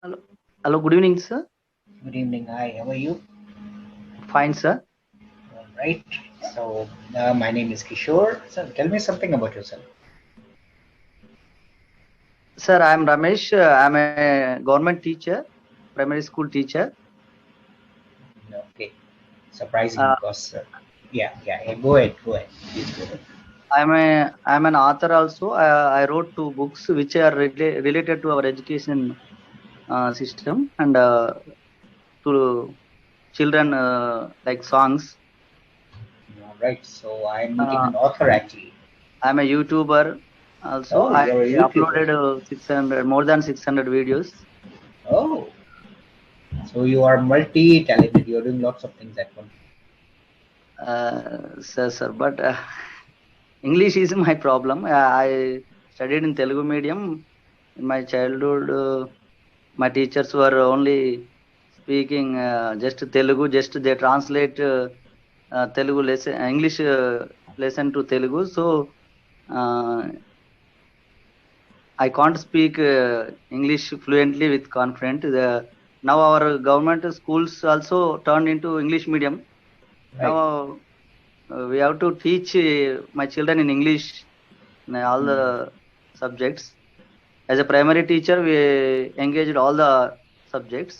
Hello. Hello. Good evening, sir. Good evening. Hi, how are you? Fine, sir. All right. So, my name is Kishore. So, tell me something about yourself. Sir, I am Ramesh. I am a government teacher, primary school teacher. Okay. Surprising Uh, because, yeah. Go ahead. Go ahead. Please go ahead. I am an author also. I wrote two books which are related to our education system and to children like songs. All right. So, I am meeting Uh, an author actually. I am a YouTuber also. Oh, I you're a YouTuber. uploaded 600 more than 600 videos. Oh, so you are multi-talented. You're doing lots of things at once. Sir, but English is my problem. I studied in Telugu medium. In my childhood, my teachers were only speaking just Telugu. Just they translate Telugu lesson, English lesson to Telugu. So uh, I can't speak English fluently with confidence. Now our government schools also turned into English medium. Right. Now we have to teach my children in English in all Hmm. the subjects. As a primary teacher, we engaged all the subjects.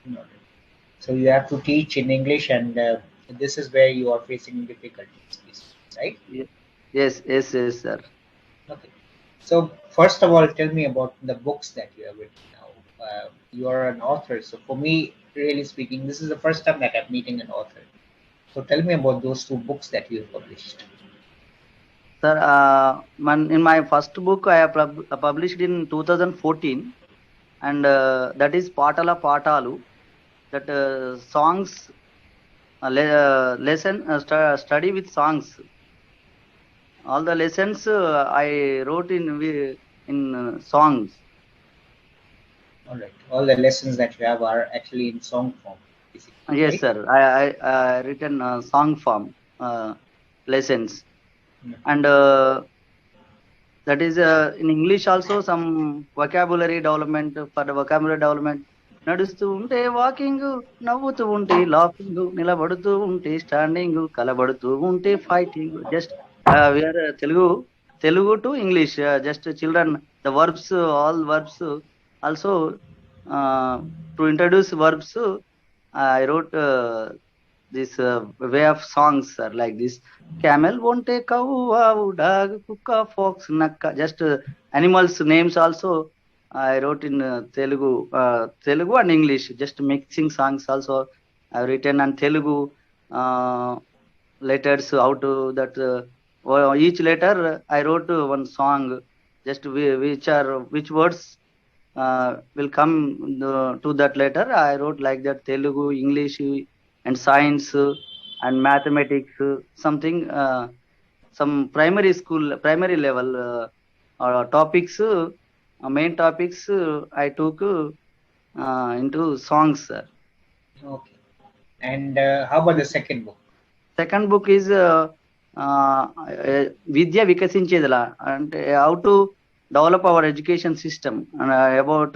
All right. So, you have to teach in English, and this is where you are facing difficulties, basically, right? Ye- yes, sir. Okay. So first of all, tell me about the books that you have written now. You are an author, so for me, really speaking, this is the first time that I'm meeting an author. So tell me about those two books that you have published. Sir, in my first book, I have published in 2014, and that is Patala Patalu. That songs lesson study with songs. All the lessons I wrote in songs. All right. All the lessons that you have are actually in song form, basically, Yes, right? sir. I written song form lessons, Mm. and that is in English also some vocabulary development for the vocabulary development. నడుస్తూ ఉంటే walking, నవ్వుతూ ఉంటే laughing, నిలబడుతూ ఉంటే standing, కలబడుతూ ఉంటే fighting. Just we are Telugu to English. Just children the verbs, all verbs also to introduce verbs. I wrote this way of songs are like this. Camel won't take cow, wow, dog, kuka, fox, nakka. Just animals names also I wrote in Telugu and English. Just mixing songs also I've written on Telugu letters. How to that each letter I wrote one song. Just which words will come to that letter. I wrote like that Telugu, English, and science and mathematics. Something some primary school, primary level topics, main topics I took into songs. Sir. Okay. And how about the second book? Second book is Vidya Vikasinchedala, and how to develop our education system, and about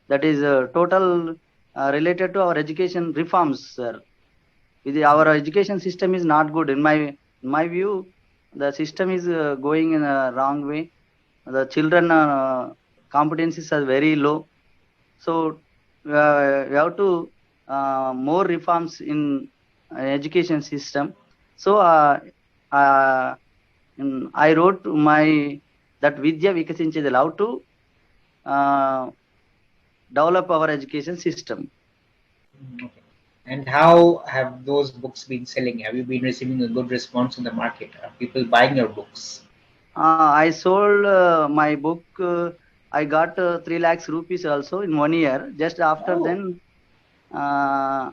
that is total related to our education reforms, sir. Our education system is not good in my view. The system is going in a wrong way. The children competencies are very low. So we have to more reforms in education system. So uh, I wrote my that Vidya Vikasinchedi how to uh, develop our education system. Okay. And how have those books been selling? Have you been receiving a good response in the market? Are people buying your books? I sold my book. I got 3 lakhs rupees also in 1 year. Just after Oh, then, uh,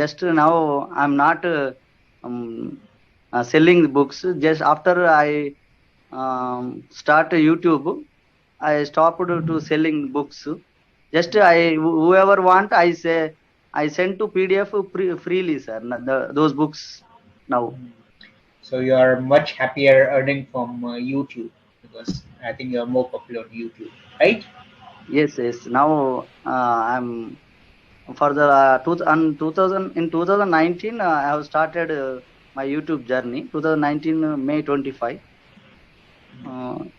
just now I'm not selling the books. Just after I start YouTube, I stopped to selling books. Just whoever want, I say I send to PDF freely, sir. Those books now. so you are much happier earning from YouTube because I think you are more popular on YouTube, right? Yes. Now I'm for the 2000 in 2019. I have started my YouTube journey. 2019 May 25.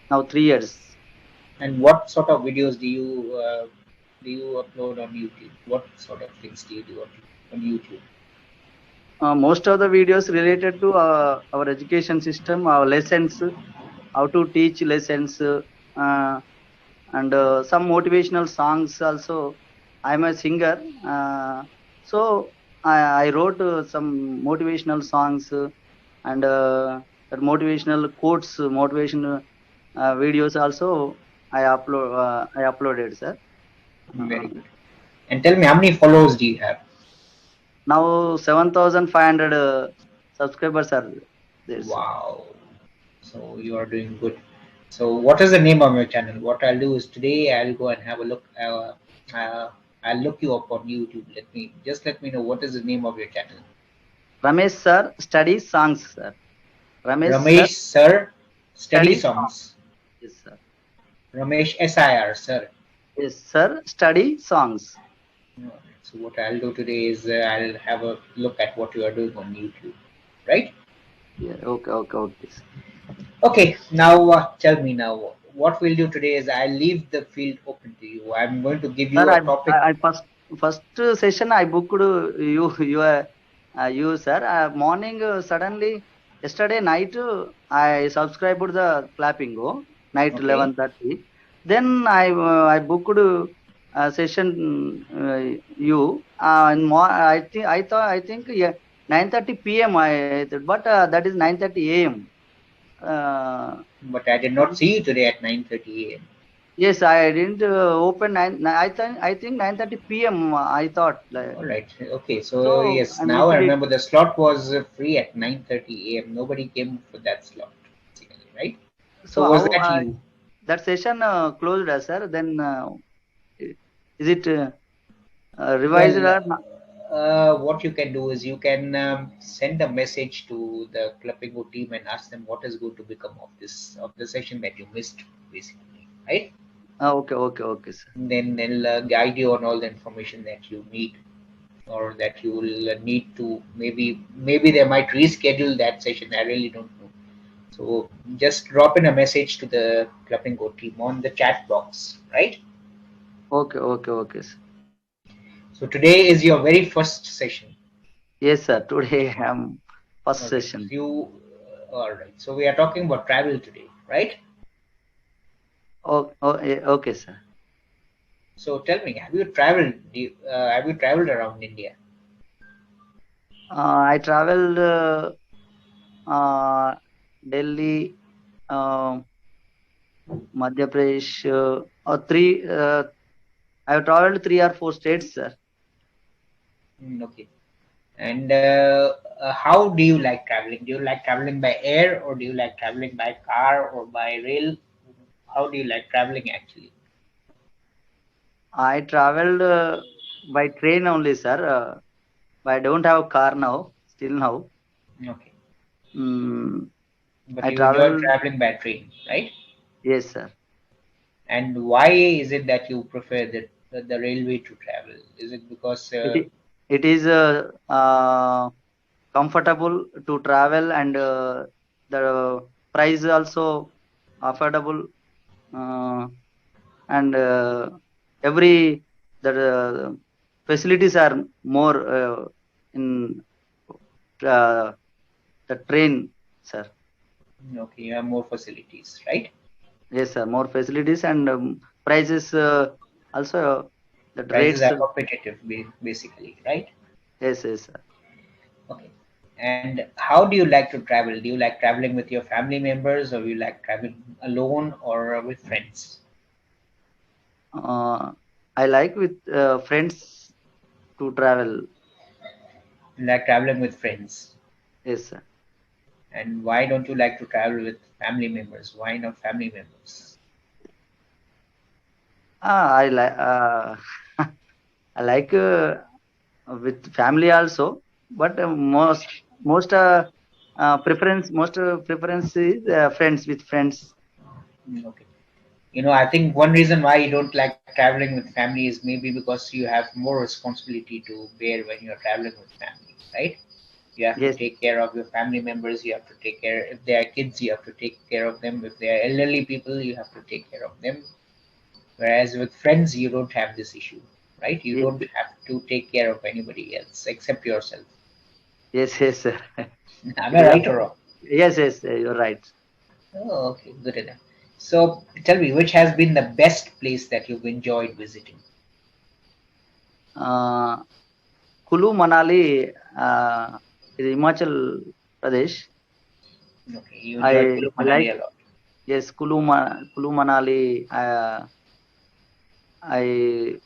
Now 3 years. And what sort of videos do you upload on YouTube? What sort of things do you do on YouTube? Most of the videos related to our education system, our lessons, how to teach lessons, and some motivational songs also. I'm a singer, so I wrote some motivational songs and that motivational quotes, motivational videos also. I uploaded, sir. Uh, Very good. And tell me, how many followers do you have? Now 7,500 subscribers are there, sir. Wow. So you are doing good. So what is the name of your channel? What I'll do is today I'll go and have a look. Uh, I'll look you up on YouTube. Let me know what is the name of your channel. Ramesh sir study songs, sir. Ramesh sir Ramesh Sir Study study songs. Songs. Yes, sir. Ramesh SIR Sir. Yes, sir. Study songs. Alright. So what I'll do today is I'll have a look at what you are doing on YouTube. Right? Yeah. Okay, sir. Okay. Now tell me now. What we'll do today is I'll leave the field open to you. I'm going to give Sir, you a topic. I first session I booked you sir. Morning suddenly yesterday night I subscribed the Clapingo night Okay. 11:30. Then I booked session you in I think yeah 9:30 p.m. But that is 9:30 a.m. Uh, But I did not see you today at 9:30 a.m. Yes, I didn't open I think 9:30 p.m. I thought All right. Okay. So so yes, I now missed I it. remember the slot was free at 9:30 a.m. Nobody came for that slot, basically, right? So So was how that you? that session closed, sir? Then is it revised Well, or not? what you can do is you can send a message to the Clapingo team and ask them what is going to become of this of the session that you missed, basically, right? Okay, sir. And then they'll guide you on all the information that you need or that you will need to maybe they might reschedule that session. I really don't know. So just drop in a message to the Clapingo team on the chat box, right? Okay, sir. So today is your very first session. Yes, sir. Today I'm first All right. session. All right. So we are talking about travel today, right? Okay, sir. So tell me, have you traveled? Have you traveled around India? I traveled uh, Delhi, uh, Madhya Pradesh, or three. I have traveled 3 or 4 states, sir. Okay. And how do you like traveling? Do you like traveling by air or do you like traveling by car or by rail? How do you like traveling actually? I traveled by train only, sir. But I don't have a car now, still now. Okay. Mm, But I you enjoy travel, traveling by train, right? yes, sir. And why is it that you prefer the railway to travel? Is it because It is comfortable to travel and the price also affordable uh, and every the facilities are more in uh, the train, sir. okay, you have more facilities, right? Yes, sir. More facilities and prices also the Prices rates. are competitive, basically, right? Yes, sir. Okay. And how do you like to travel? Do you like traveling with your family members, or you like traveling alone, or with friends? Uh, I like with friends to travel. You like traveling with friends. Yes, sir. And why don't you like to travel with family members? Why not family members? I like I like with family also, but most preference is friends with friends. Okay. I think one reason why you don't like traveling with family is maybe because you have more responsibility to bear when you're traveling with family, right? You have to Yes, take care of your family members. You have to take care, if they are kids, you have to take care of them. If they are elderly people, you have to take care of them. Whereas with friends, you don't have this issue, right? You yes, don't have to take care of anybody else except yourself. yes, yes, sir. Am It I is right or also, wrong? yes, yes, you're right. Oh, okay, good enough. So tell me, which has been the best place that you've enjoyed visiting? Uh, Kulu Manali, is Himachal Pradesh. Okay, you enjoyed I Kulu I like, Manali a lot. yes, Kulu Manali. I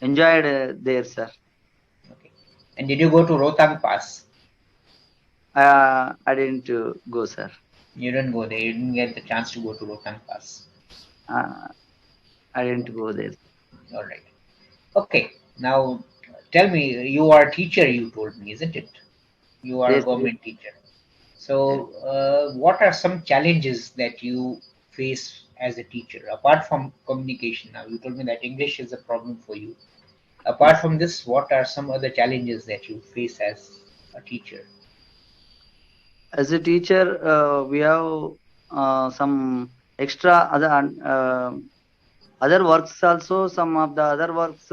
enjoyed there, sir. Okay. And did you go to Rotang Pass? I didn't go, sir. You didn't go there. You didn't get the chance to go to Rotang Pass. Uh, I didn't Okay. go there. All right. Okay. Now, tell me, you are a teacher, you told me, isn't it? You are a Yes, yes, government teacher. yes. So, what are some challenges that you face as a teacher, apart from communication? Now, you told me that English is a problem for you. Apart Yes. from this, what are some other challenges that you face as a teacher? As a teacher, we have some extra other works also. Some of the other works,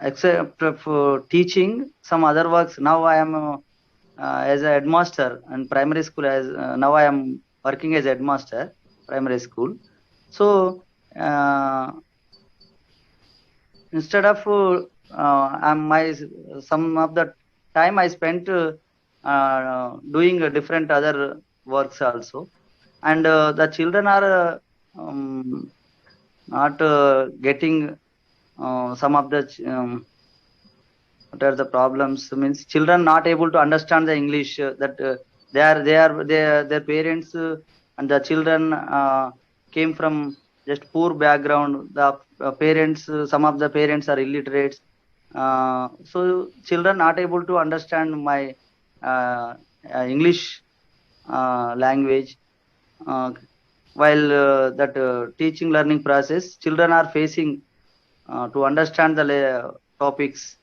except for teaching, some other works. Now I am as a headmaster in primary school. As now I am working as headmaster primary school. So instead of my some of the time I spent doing different other works also, and the children are not getting some of the what are the problems, means children not able to understand the English, that their parents and the children came from just poor background. The parents, some of the parents are illiterate, so children not able to understand my uh, English language, uh, while that teaching learning process children are facing to understand the topics.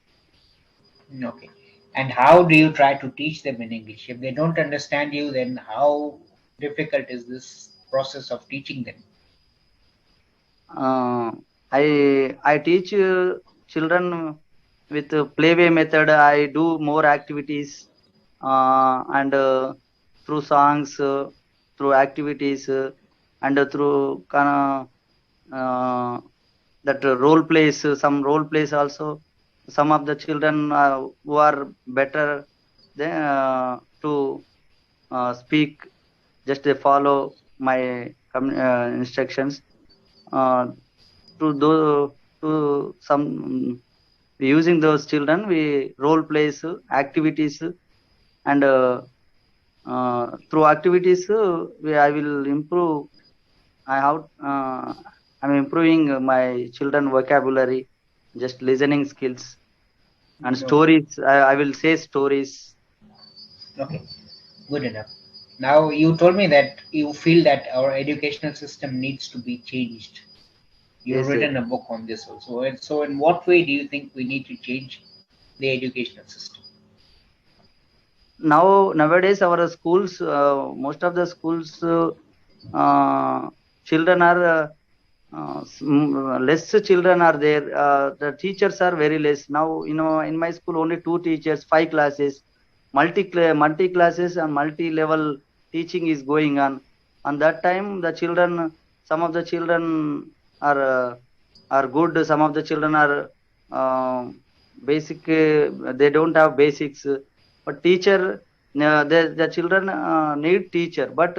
Okay. And how do you try to teach them in English? If they don't understand you, then how difficult is this process of teaching them? Uh, I teach children with playway method. I do more activities, and through songs, through activities, and through kind of that role plays. Some role plays also. Some of the children who are better than to speak, just they follow my instructions. Uh, to do to some using those children, we role plays, activities, and through activities, I will improve. I have I'm improving my children vocabulary, just listening skills and Okay. stories. I will say stories. Okay. Good enough. Now, you told me that you feel that our educational system needs to be changed. You've Yes, yes. written a book on this also. And so, in what way do you think we need to change the educational system? Nowadays our schools, most of the schools, children are less children are there. The teachers are very less now. In my school only two teachers, five classes, multi classes and multi level teaching is going on. On that time, the children, some of the children are good. Some of the children are basic. They don't have basics. But teacher, the children need teacher. But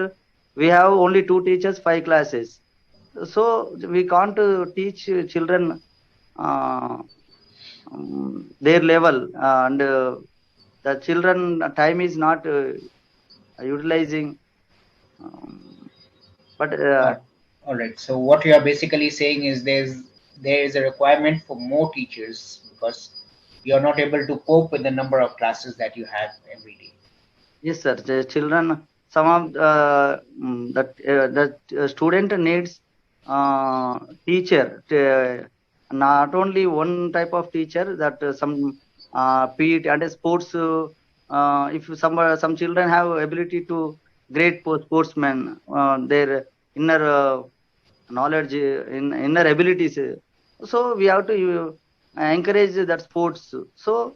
we have only two teachers, five classes, so we can't teach children uh, their level, and the children time is not utilizing, um, but Or, all right. So, what you are basically saying is there is a requirement for more teachers because you are not able to cope with the number of classes that you have every day. yes, sir, the children, some of that student needs teacher, not only one type of teacher, that some PET and sports, if some children have ability to great sportsmen, their inner knowledge, in inner abilities, so we have to encourage that sports. So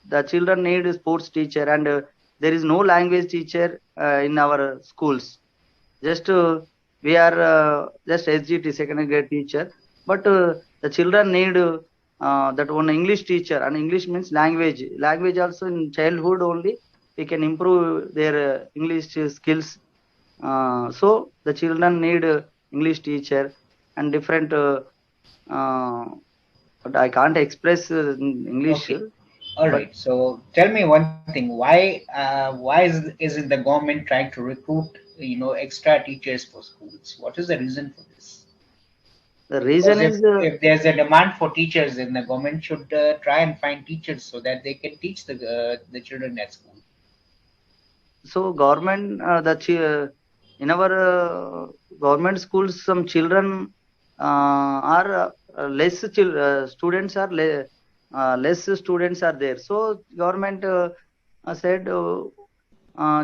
the children need a sports teacher, and there is no language teacher in our schools. Just we are just SGT, second grade teacher, but the children need that one English teacher, and English means language also in childhood only we can improve their English skills. So the children need English teacher and different uh, but I can't express in English, Okay. All but right. So tell me one thing. Why isn't the government trying to recruit extra teachers for schools? What is the reason for this? the Because reason if is if there's a demand for teachers, then the government should try and find teachers so that they can teach the children at school. so government, in our government schools, some children are students are less students are there. So government said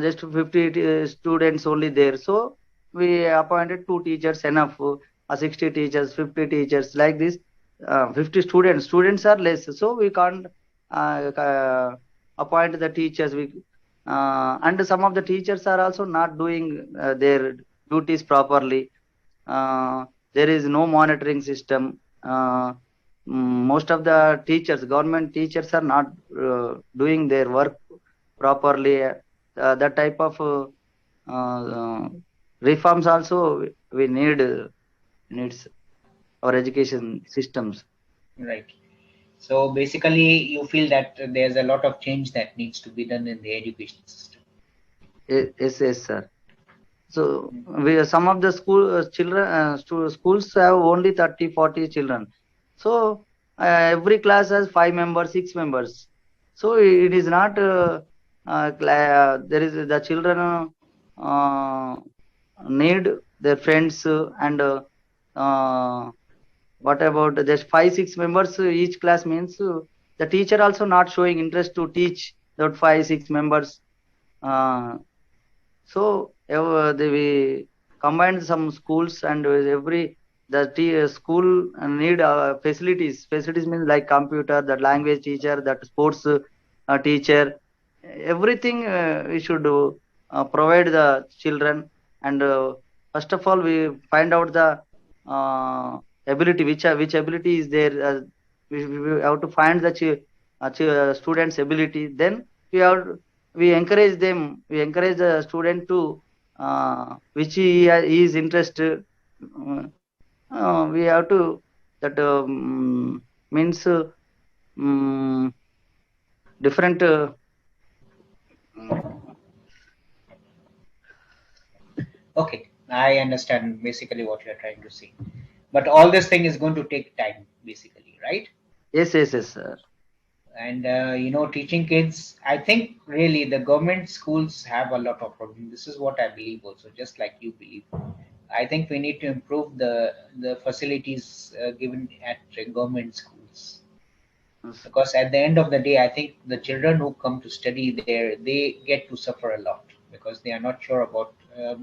just 50 students only there. So we appointed two teachers enough, 60 teachers, 50 teachers, like this. 50 students are less, so we can't appoint the teachers. And some of the teachers are also not doing their duties properly. uh, there is no monitoring system. Most of the teachers, government teachers, are not doing their work properly. That type of uh, reforms also we needs our education systems. Right. So basically, you feel that there's a lot of change that needs to be done in the education system. Yes, yes, sir. So we some of the children, schools have only 30, 40 children. So every class has 5 members, 6 members. So it is not there is the children uh, need their friends, and what about just 5, 6 members each class means the teacher also not showing interest to teach that 5, 6 members. Uh, so we combined some schools, and every school need facilities. Facilities means like computer, that language teacher, that sports teacher, everything we should provide the children. And first of all, we find out the uh, ability, which ability is there. We have to find the students' ability. Then we have we encourage them. We encourage the student to which he is interested. We have to that means um, different. Okay, I understand basically what you're trying to say. But all this thing is going to take time, basically, right? Yes, yes, yes, sir. And teaching kids, I think really the government schools have a lot of problems. This is what I believe also, just like you believe. I think we need to improve the facilities given at government schools, Yes, because at the end of the day, I think the children who come to study there, they get to suffer a lot because they are not sure about,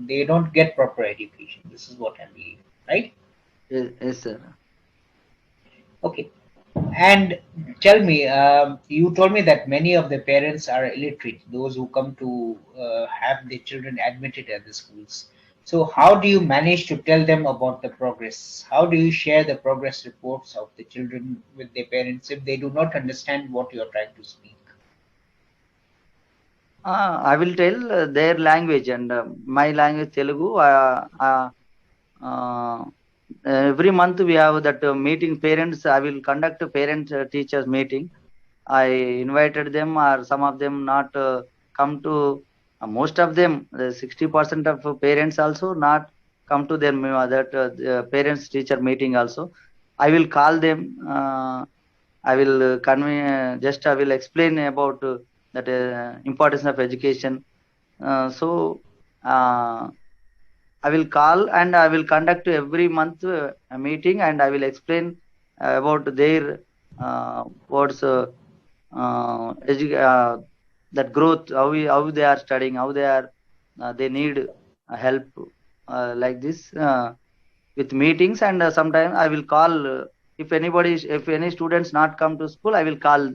they don't get proper education. This is what I believe, right? yes, yes, sir. Okay. And tell me, you told me that many of the parents are illiterate, those who come to have their children admitted at the schools. So, how do you manage to tell them about the progress? How do you share the progress reports of the children with their parents if they do not understand what you're trying to speak? I will tell their language, and my language Telugu. Uh, every month we have that meeting. Parents, I will conduct a parent teachers meeting. I invited them, or some of them not come to. Most of them, 60% of parents also not come to their that the parents teacher meeting also. I will call them. I will convey. Just I will explain about that importance of education. So uh, I will call and I will conduct every month a meeting, and I will explain about their what's that growth, how they are studying, how they are they need help like this with meetings. And sometimes I will call if any students not come to school, I will call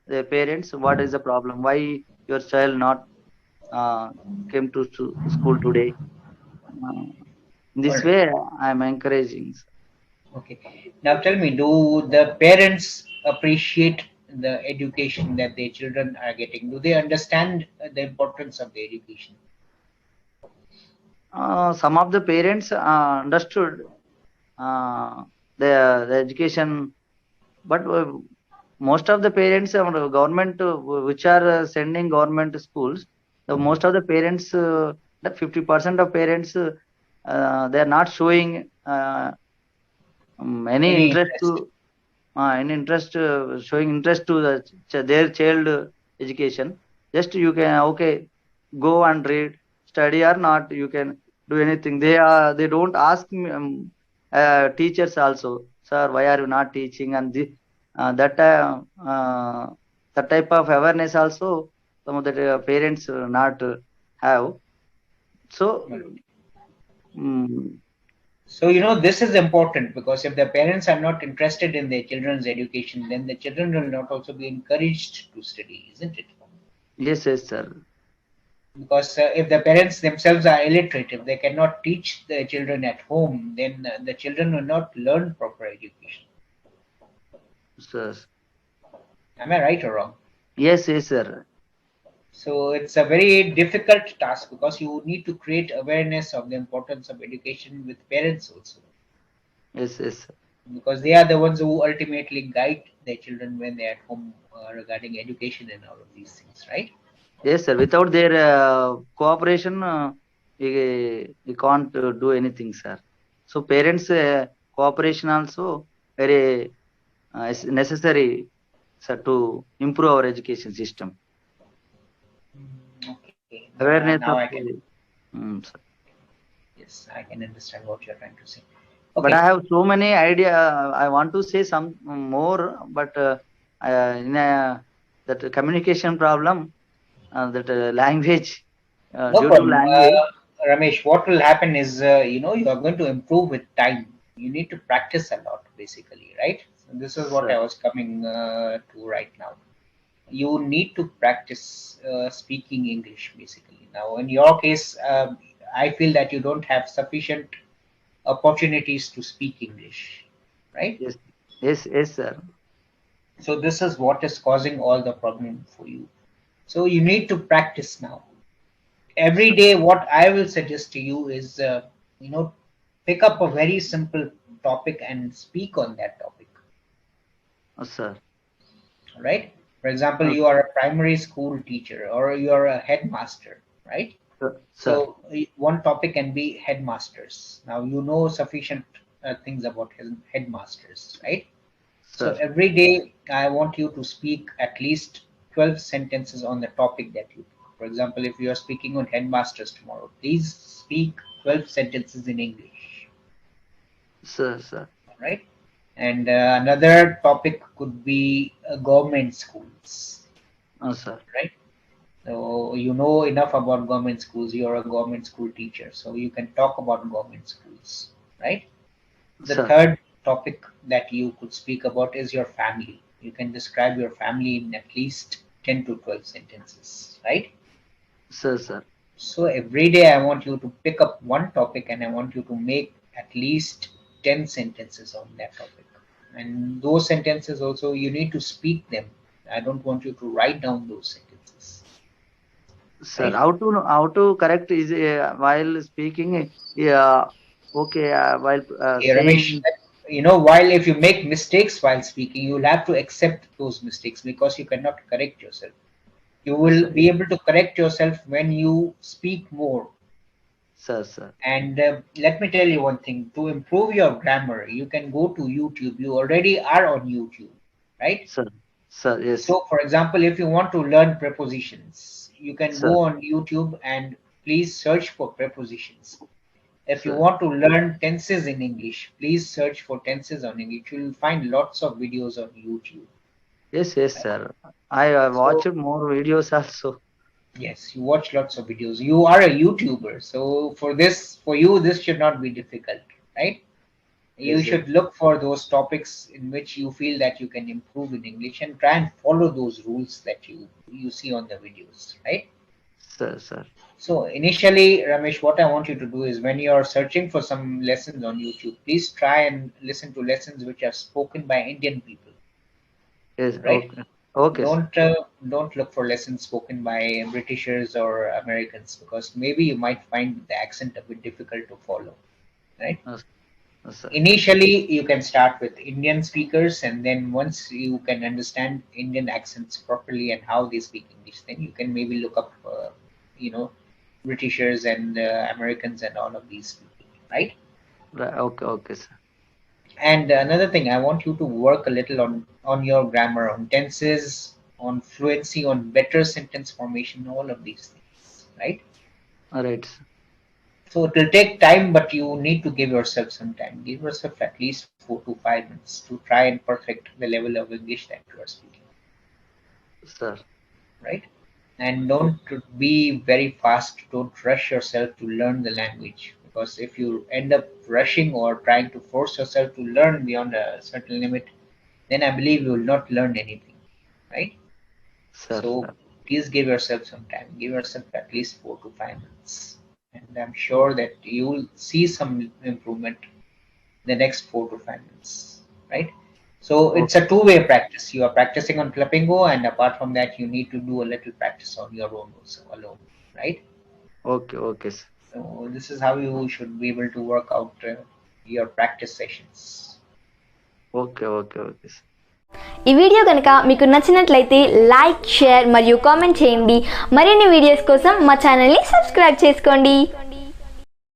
their parents. What is the problem? Why your child not uh, came to school today? Uh, in All this right. way, I am encouraging. Okay. Now tell me, do the parents appreciate the education that their children are getting? Do they understand the importance of the education? Some of the parents understood uh, the education, but most of the parents, government, which are sending government schools, the most of the parents, the 50% of parents, they are not showing any Any interest to interest? showing interest to their child education. Just you can, okay, go and read, study or not, you can do anything. They don't ask me, teachers also, sir, why are you not teaching? And uh, that type of awareness also some of the parents not have. So mm, So, this is important because if the parents are not interested in their children's education, then the children will not also be encouraged to study, isn't it? yes, yes, sir. Because if the parents themselves are illiterate, if they cannot teach the children at home, then the children will not learn proper education. Sir. Am I right or wrong? Yes, yes, sir. So it's a very difficult task because you need to create awareness of the importance of education with parents also, Yes, yes. because they are the ones who ultimately guide their children when they're at home regarding education and all of these things, right? Yes, sir. Without their cooperation, we can't do anything, sir. So parents' cooperation also very is necessary, sir, to improve our education system. Okay, Awareness now of I can, the, sir. yes, I can understand what you're trying to say. But I Okay. have so many idea. I want to say some more, but in that communication problem, that language, No due to problem. language. Ramesh, what will happen is, you are going to improve with time. You need to practice a lot, basically, right? So this is what Sir. I was coming to right now. You need to practice speaking English, basically. Now, in your case, I feel that you don't have sufficient opportunities to speak English, right? Yes, yes, yes, sir. So this is what is causing all the problem for you. So you need to practice now. Every day what I will suggest to you is you know pick up a very simple topic and speak on that topic. Sir. All right, for example, Uh, you are a primary school teacher or you are a headmaster, right? sir. So one topic can be headmasters. Now you know sufficient things about headmasters, right? So Sir. every day I want you to speak at least 12 sentences on the topic that you pick. For example, if you are speaking on headmasters tomorrow, please speak 12 sentences in English, Sir. Sir. right? And another topic could be government schools, Sir. right? So you know enough about government schools, you're a government school teacher, so you can talk about government schools, right? The Sir. third topic that you could speak about is your family. You can describe your family in at least 10 to 12 sentences, right? Sir. Sir. So every day I want you to pick up one topic and I want you to make at least 10 sentences on that topic. And those sentences also, you need to speak them. I don't want you to write down those sentences, Sir. right? How to correct is while speaking? Yeah. Okay. While Okay, Ramesh, saying. while if you make mistakes while speaking, you'll have to accept those mistakes because you cannot correct yourself. You will Sir. be able to correct yourself when you speak more. Sir. Sir. And let me tell you one thing, to improve your grammar, you can go to YouTube. You already are on YouTube, right? Sir. Sir. Yes. So, for example, if you want to learn prepositions, you can Sir. go on YouTube and please search for prepositions. If you sir. want to learn tenses in English, please search for tenses on English. You will find lots of videos on YouTube. Yes, yes, Right? sir. I So watched more videos also. yes, you watch lots of videos. You are a YouTuber, so for you, this should not be difficult, right? You Yes, yes, should look for those topics in which you feel that you can improve in English and try and follow those rules that you see on the videos, right? sir, sir. So initially, Ramesh, what I want you to do is when you are searching for some lessons on YouTube, please try and listen to lessons which are spoken by Indian people, Yes, right? okay. Okay, sir. Don't look for lessons spoken by Britishers or Americans because maybe you might find the accent a bit difficult to follow, right? Yes, yes, sir. Initially, you can start with Indian speakers, and then once you can understand Indian accents properly and how they speak English, then you can maybe look up, you know, Britishers and Americans and all of these people, right? Right. Okay, okay, sir. And another thing, I want you to work a little on your grammar, on tenses, on fluency, on better sentence formation, all of these things, right? All right, sir. So it will take time, but you need to give yourself some time. Give yourself at least 4 to 5 minutes to try and perfect the level of English that you are speaking, Sir. right? And Okay, don't be very fast. Don't rush yourself to learn the language because if you end up rushing or trying to force yourself to learn beyond a certain limit, then I believe you will not learn anything, right? sir, So sir. please give yourself some time. Give yourself at least 4 to 5 minutes. And I'm sure that you will see some improvement the next 4 to 5 minutes, right? So it's Okay, a two-way practice. You are practicing on Clapingo, and apart from that, you need to do a little practice on your own also alone, right? okay, okay, sir. So this is how you should be able to work out your practice sessions. Okay, okay, okay, sir. ఈ video కనుక మీకు నచ్చినట్లయితే like, share మరియు comment చేయండి. మరిన్ని videos కోసం మా ఛానల్ని సబ్స్క్రైబ్ చేసుకోండి.